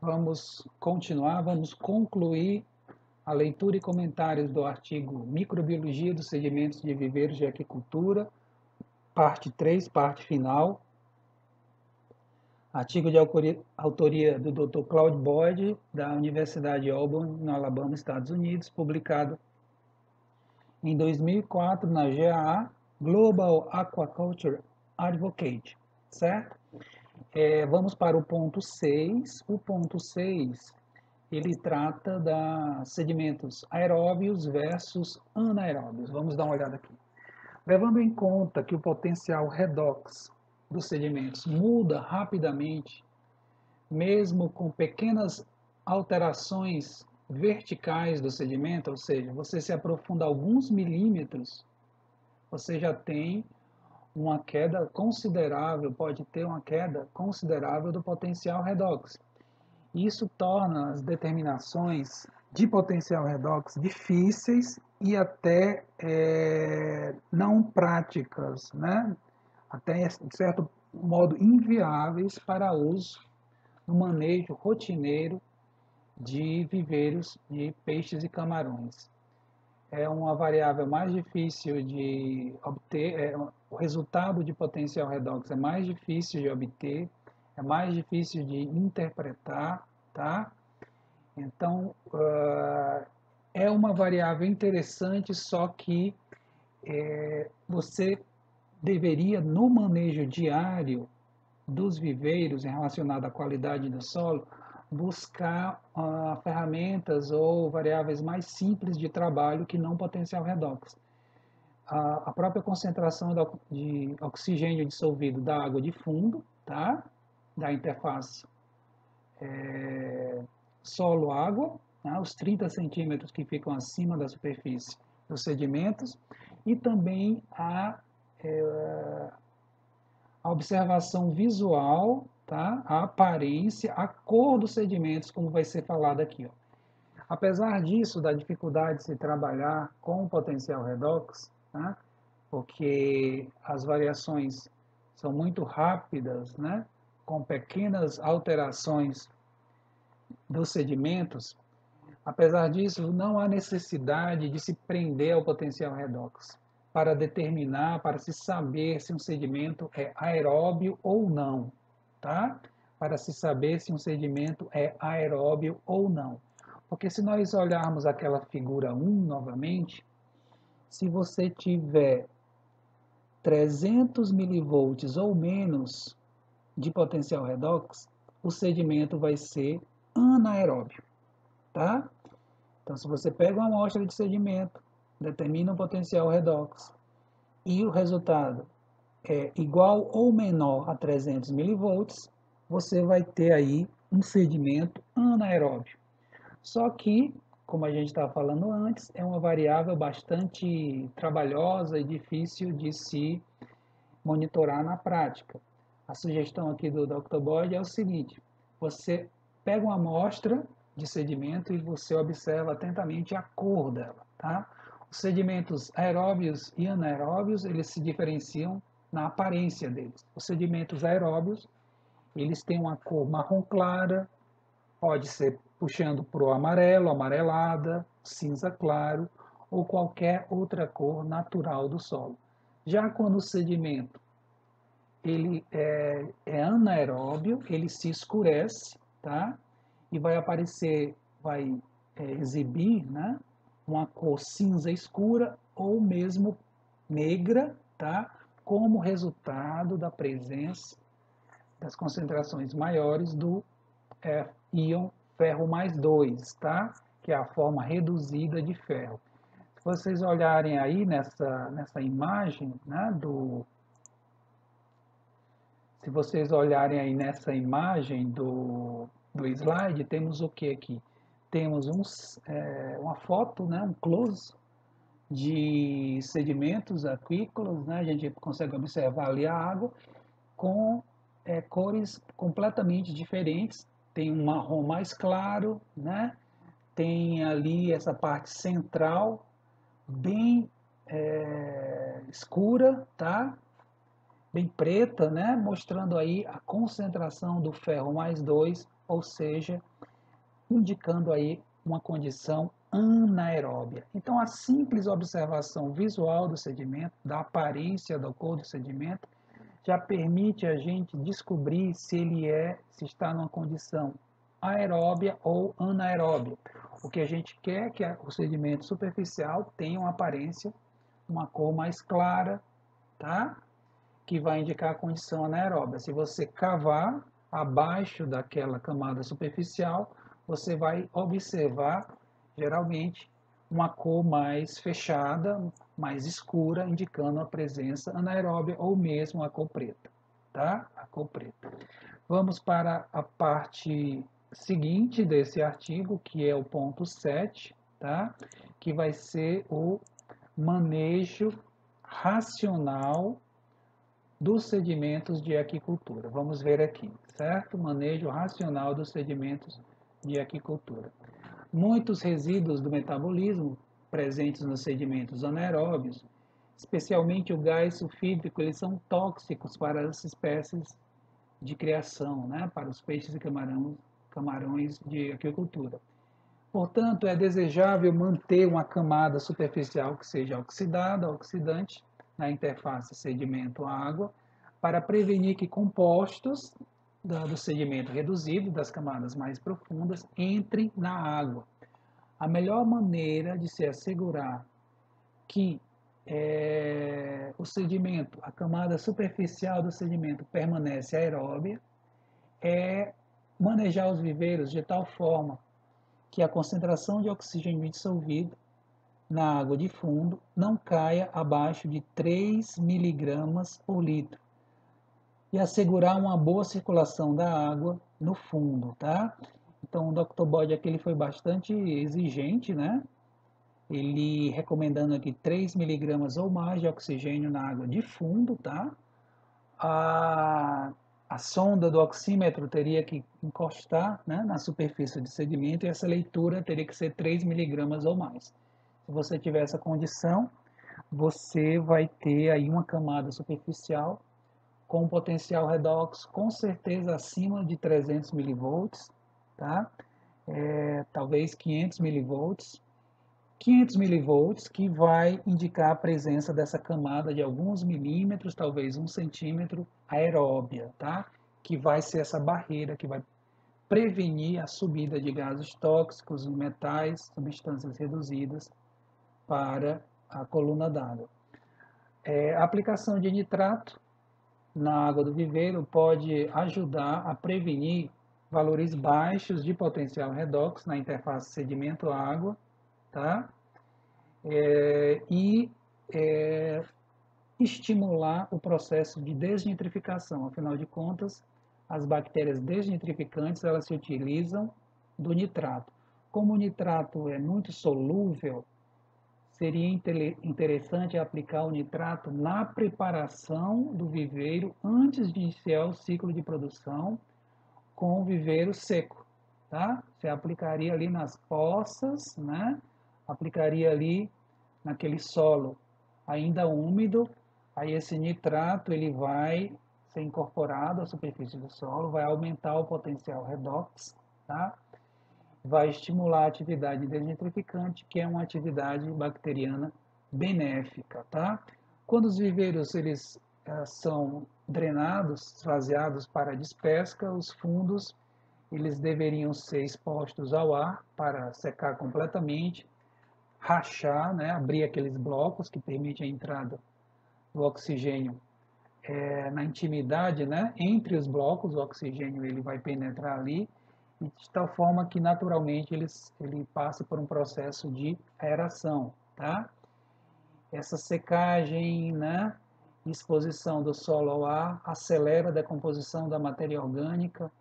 Vamos continuar, vamos concluir a leitura e comentários do artigo Microbiologia dos Sedimentos de Viveiros de Aquicultura, parte 3, parte final. Artigo de autoria do Dr. Claude Boyd, da Universidade de Auburn, no Alabama, Estados Unidos, publicado em 2004 na GAA, Global Aquaculture Advocate, certo? Vamos para o ponto 6. O ponto 6, ele trata de sedimentos aeróbios versus anaeróbios. Vamos dar uma olhada aqui. Levando em conta que o potencial redox dos sedimentos muda rapidamente, mesmo com pequenas alterações verticais do sedimento, ou seja, você se aprofunda alguns milímetros, você já tem uma queda considerável, pode ter uma queda considerável do potencial redox. Isso torna as determinações de potencial redox difíceis e até não práticas, né? Até de certo modo inviáveis para uso no manejo rotineiro de viveiros de peixes e camarões. É uma variável mais difícil de obter, o resultado de potencial redox é mais difícil de obter, é mais difícil de interpretar, tá? Então, é uma variável interessante, só que você deveria, no manejo diário dos viveiros em relacionado à qualidade do solo, buscar ferramentas ou variáveis mais simples de trabalho que não potencial redox. A própria concentração de oxigênio dissolvido da água de fundo, tá? Da interface solo-água, né? Os 30 centímetros que ficam acima da superfície dos sedimentos, e também a observação visual, tá? A aparência, a cor dos sedimentos, como vai ser falado aqui. Ó. Apesar disso, da dificuldade de se trabalhar com o potencial redox, tá? Porque as variações são muito rápidas, né? Com pequenas alterações dos sedimentos, apesar disso, não há necessidade de se prender ao potencial redox para determinar, para se saber se um sedimento é aeróbio ou não, tá? Para se saber se um sedimento é aeróbio ou não. Porque se nós olharmos aquela figura 1 novamente, se você tiver 300 milivolts ou menos de potencial redox, o sedimento vai ser anaeróbio, tá? Então, se você pega uma amostra de sedimento, determina o potencial redox e o resultado é igual ou menor a 300 milivolts, você vai ter aí um sedimento anaeróbio. Só que, como a gente estava falando antes, é uma variável bastante trabalhosa e difícil de se monitorar na prática. A sugestão aqui do Dr. Boyd é o seguinte: você pega uma amostra de sedimento e você observa atentamente a cor dela, tá? Os sedimentos aeróbios e anaeróbios, eles se diferenciam na aparência deles. Os sedimentos aeróbios, eles têm uma cor marrom clara, pode ser puxando para o amarelo, amarelada, cinza claro ou qualquer outra cor natural do solo. Já quando o sedimento ele é anaeróbio, ele se escurece, tá? E vai aparecer, vai exibir, né? Uma cor cinza escura ou mesmo negra, tá? Como resultado da presença das concentrações maiores do íon ferro mais 2, tá? Que é a forma reduzida de ferro. Se vocês olharem aí nessa imagem, né, se vocês olharem aí nessa imagem do slide, temos o que aqui? Temos uma foto, né, um close de sedimentos aquícolas, né, a gente consegue observar ali a água com cores completamente diferentes. Tem um marrom mais claro, né? Tem ali essa parte central bem escura, tá? Bem preta, né? Mostrando aí a concentração do ferro mais 2, ou seja, indicando aí uma condição anaeróbia. Então, a simples observação visual do sedimento, da aparência da cor do sedimento, já permite a gente descobrir se está numa condição aeróbia ou anaeróbia. O que a gente quer é que o sedimento superficial tenha uma aparência, uma cor mais clara, tá? Que vai indicar a condição anaeróbia. Se você cavar abaixo daquela camada superficial, você vai observar, geralmente, uma cor mais fechada, mais escura, indicando a presença anaeróbia ou mesmo a cor preta, tá? A cor preta. Vamos para a parte seguinte desse artigo, que é o ponto 7, tá? Que vai ser o manejo racional dos sedimentos de aquicultura. Vamos ver aqui, certo? Manejo racional dos sedimentos de aquicultura. Muitos resíduos do metabolismo presentes nos sedimentos anaeróbios, especialmente o gás sulfídrico, eles são tóxicos para as espécies de criação, né? Para os peixes e camarões de aquicultura. Portanto, é desejável manter uma camada superficial que seja oxidada, oxidante, na interface sedimento-água, para prevenir que compostos do sedimento reduzido, das camadas mais profundas, entrem na água. A melhor maneira de se assegurar que o sedimento, a camada superficial do sedimento permanece aeróbia, é manejar os viveiros de tal forma que a concentração de oxigênio dissolvido na água de fundo não caia abaixo de 3 miligramas por litro e assegurar uma boa circulação da água no fundo, tá? Então, o Dr. Bode aqui ele foi bastante exigente, né? Ele recomendando aqui 3 miligramas ou mais de oxigênio na água de fundo, tá? A sonda do oxímetro teria que encostar, né, na superfície de sedimento e essa leitura teria que ser 3 miligramas ou mais. Se você tiver essa condição, você vai ter aí uma camada superficial com potencial redox com certeza acima de 300 milivolts, tá? Talvez 500 milivolts. 500 milivolts que vai indicar a presença dessa camada de alguns milímetros, talvez 1 centímetro, aeróbia, tá? Que vai ser essa barreira que vai prevenir a subida de gases tóxicos, metais, substâncias reduzidas para a coluna d'água. A aplicação de nitrato na água do viveiro pode ajudar a prevenir valores baixos de potencial redox na interface sedimento-água, tá? E estimular o processo de desnitrificação. Afinal de contas, as bactérias desnitrificantes elas se utilizam do nitrato. Como o nitrato é muito solúvel, seria interessante aplicar o nitrato na preparação do viveiro antes de iniciar o ciclo de produção com o viveiro seco, tá? Você aplicaria ali nas poças, né? Aplicaria ali naquele solo ainda úmido, aí esse nitrato ele vai ser incorporado à superfície do solo, vai aumentar o potencial redox, tá? Vai estimular a atividade desnitrificante, que é uma atividade bacteriana benéfica, tá? Quando os viveiros eles são drenados, esvaziados para a despesca, os fundos eles deveriam ser expostos ao ar para secar completamente, rachar, né, abrir aqueles blocos que permitem a entrada do oxigênio na intimidade, né, entre os blocos, o oxigênio ele vai penetrar ali, e de tal forma que naturalmente ele passa por um processo de aeração, tá? Essa secagem, né, exposição do solo ao ar acelera a decomposição da matéria orgânica,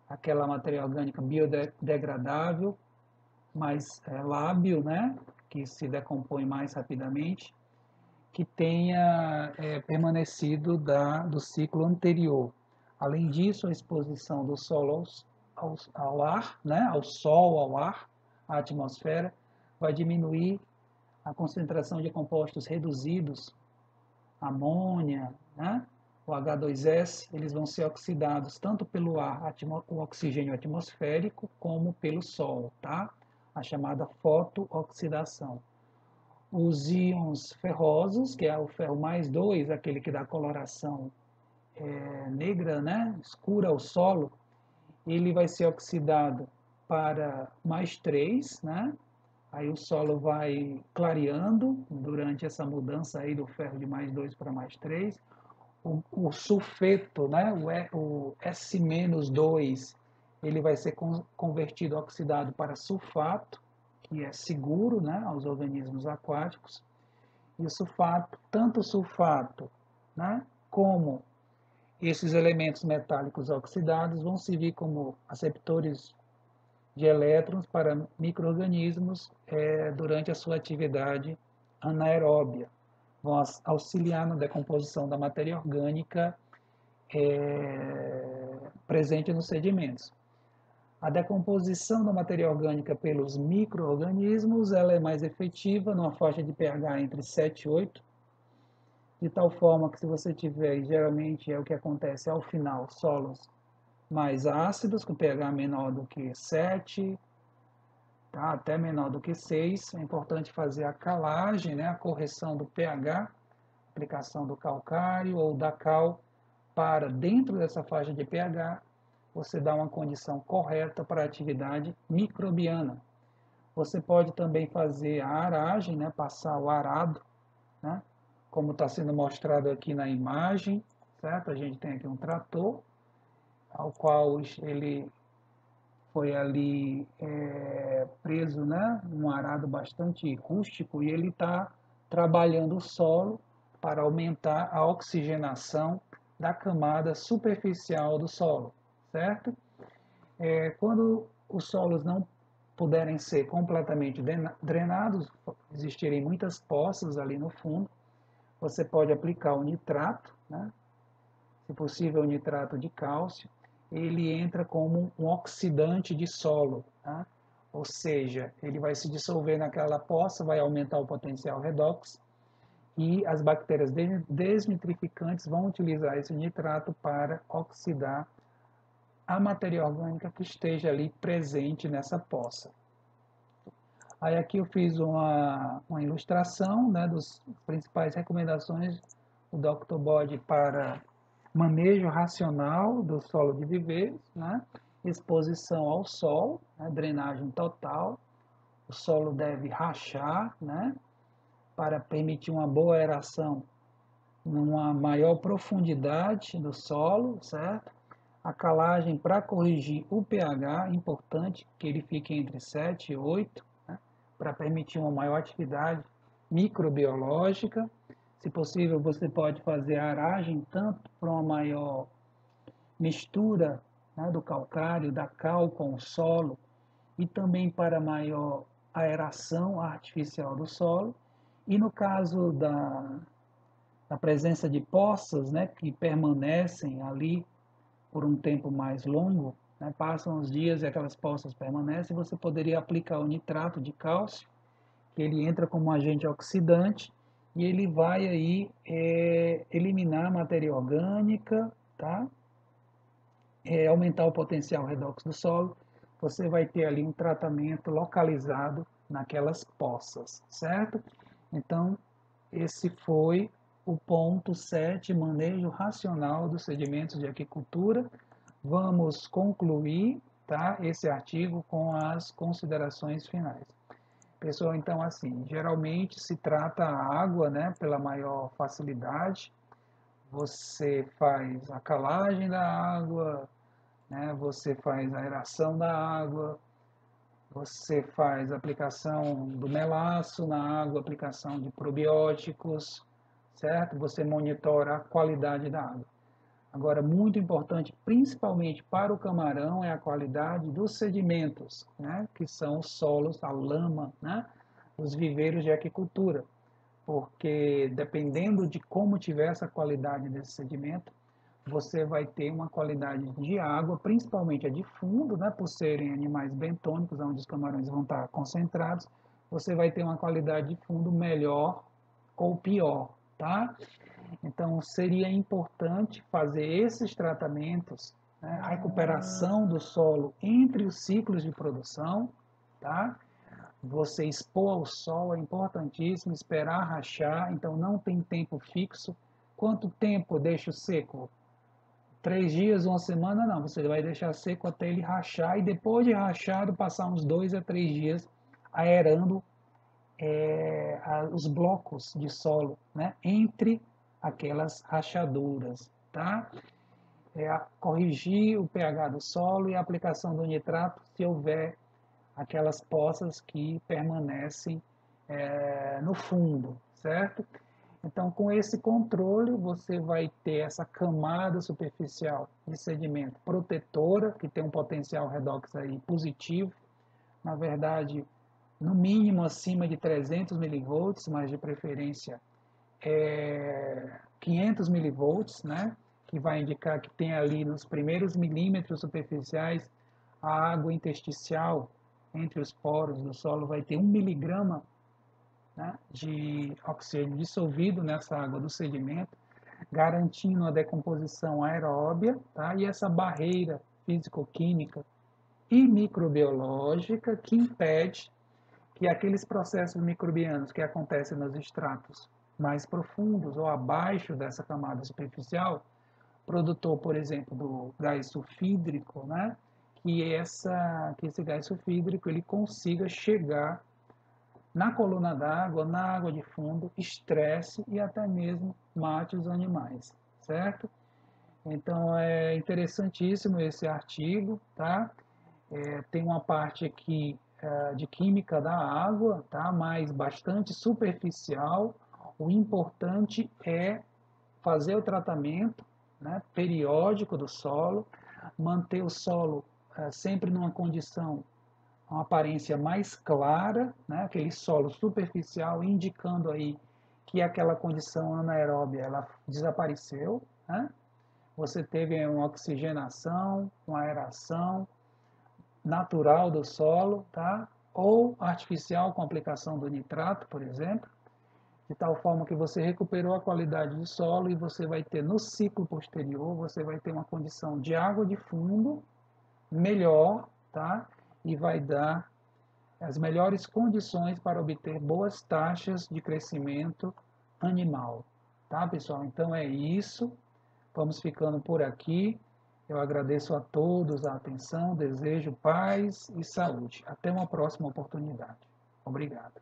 aquela matéria orgânica biodegradável, mais lábil, né, que se decompõe mais rapidamente, que tenha permanecido do ciclo anterior. Além disso, a exposição do solo ao ar, né, ao sol, ao ar, à atmosfera, vai diminuir a concentração de compostos reduzidos, amônia, né, o H2S, eles vão ser oxidados tanto pelo ar, o oxigênio atmosférico, como pelo Sol, tá? A chamada fotooxidação. Os íons ferrosos, que é o ferro mais 2, aquele que dá coloração negra, né, escura ao solo, ele vai ser oxidado para mais 3, né? Aí o solo vai clareando durante essa mudança aí do ferro de mais 2 para mais 3. O sulfeto, né, o S-2, ele vai ser convertido, oxidado para sulfato, que é seguro, né, aos organismos aquáticos. E o sulfato, tanto o sulfato, né, como esses elementos metálicos oxidados vão servir como aceptores de elétrons para micro-organismos durante a sua atividade anaeróbia. Vão auxiliar na decomposição da matéria orgânica presente nos sedimentos. A decomposição da matéria orgânica pelos micro-organismos ela é mais efetiva numa faixa de pH entre 7 e 8, de tal forma que se você tiver, geralmente é o que acontece ao final, solos mais ácidos, com pH menor do que 7, tá? Até menor do que 6, é importante fazer a calagem, né? A correção do pH, aplicação do calcário ou da cal, para dentro dessa faixa de pH, você dar uma condição correta para a atividade microbiana. Você pode também fazer a aragem, né? Passar o arado, né? Como está sendo mostrado aqui na imagem, certo? A gente tem aqui um trator, ao qual ele foi ali preso, né, um arado bastante rústico, e ele está trabalhando o solo para aumentar a oxigenação da camada superficial do solo, certo? Quando os solos não puderem ser completamente drenados, existirem muitas poças ali no fundo, você pode aplicar o nitrato, né? Se possível o nitrato de cálcio, ele entra como um oxidante de solo, tá? Ou seja, ele vai se dissolver naquela poça, vai aumentar o potencial redox, e as bactérias desnitrificantes vão utilizar esse nitrato para oxidar a matéria orgânica que esteja ali presente nessa poça. Aí aqui eu fiz uma ilustração, né, das principais recomendações do Dr. Bode para manejo racional do solo de viveiros, né, exposição ao sol, né, drenagem total. O solo deve rachar, né, para permitir uma boa aeração numa maior profundidade do solo, certo? A calagem para corrigir o pH, importante que ele fique entre 7 e 8, para permitir uma maior atividade microbiológica. Se possível, você pode fazer a aragem tanto para uma maior mistura, né, do calcário, da cal com o solo, e também para maior aeração artificial do solo. E no caso da presença de poças, né, que permanecem ali por um tempo mais longo, né, passam os dias e aquelas poças permanecem, você poderia aplicar o nitrato de cálcio, que ele entra como um agente oxidante e ele vai aí eliminar a matéria orgânica, tá? Aumentar o potencial redox do solo. Você vai ter ali um tratamento localizado naquelas poças, certo? Então, esse foi o ponto 7, manejo racional dos sedimentos de aquicultura. Vamos concluir, tá, esse artigo com as considerações finais. Pessoal, então assim, geralmente se trata a água, né, pela maior facilidade. Você faz a calagem da água, né, você faz a aeração da água, você faz a aplicação do melaço na água, aplicação de probióticos, certo? Você monitora a qualidade da água. Agora, muito importante, principalmente para o camarão, é a qualidade dos sedimentos, né? Que são os solos, a lama, né? Os viveiros de aquicultura, porque dependendo de como tiver essa qualidade desse sedimento, você vai ter uma qualidade de água, principalmente a de fundo, né? Por serem animais bentônicos, onde os camarões vão estar concentrados, você vai ter uma qualidade de fundo melhor ou pior, tá? Então, seria importante fazer esses tratamentos, né, a recuperação do solo entre os ciclos de produção, tá? Você expor ao sol é importantíssimo, esperar rachar, então não tem tempo fixo. Quanto tempo deixa seco? 3 dias, uma semana? Não, você vai deixar seco até ele rachar e depois de rachado passar uns 2 a 3 dias aerando os blocos de solo, né, entre aquelas rachaduras, tá? Corrigir o pH do solo e a aplicação do nitrato se houver aquelas poças que permanecem no fundo, certo? Então, com esse controle, você vai ter essa camada superficial de sedimento protetora, que tem um potencial redox aí positivo, na verdade, no mínimo acima de 300 milivolts, mas de preferência 500 milivolts, né? Que vai indicar que tem ali nos primeiros milímetros superficiais a água intersticial entre os poros do solo vai ter 1 miligrama, né, de oxigênio dissolvido nessa água do sedimento, garantindo a decomposição aeróbia, tá? E essa barreira físico-química e microbiológica que impede que aqueles processos microbianos que acontecem nos estratos mais profundos ou abaixo dessa camada superficial, produtor, por exemplo, do gás sulfídrico, né, que esse gás sulfídrico ele consiga chegar na coluna d'água, na água de fundo, estresse e até mesmo mate os animais, certo? Então é interessantíssimo esse artigo, tá? Tem uma parte aqui de química da água, tá? Mas bastante superficial. O importante é fazer o tratamento, né, periódico do solo, manter o solo sempre numa condição, uma aparência mais clara, né, aquele solo superficial, indicando aí que aquela condição anaeróbia ela desapareceu, né? Você teve uma oxigenação, uma aeração natural do solo, tá? Ou artificial com aplicação do nitrato, por exemplo, de tal forma que você recuperou a qualidade do solo e você vai ter no ciclo posterior, você vai ter uma condição de água de fundo melhor, tá? E vai dar as melhores condições para obter boas taxas de crescimento animal, tá, pessoal? Então é isso. Vamos ficando por aqui. Eu agradeço a todos a atenção, desejo paz e saúde. Até uma próxima oportunidade. Obrigado.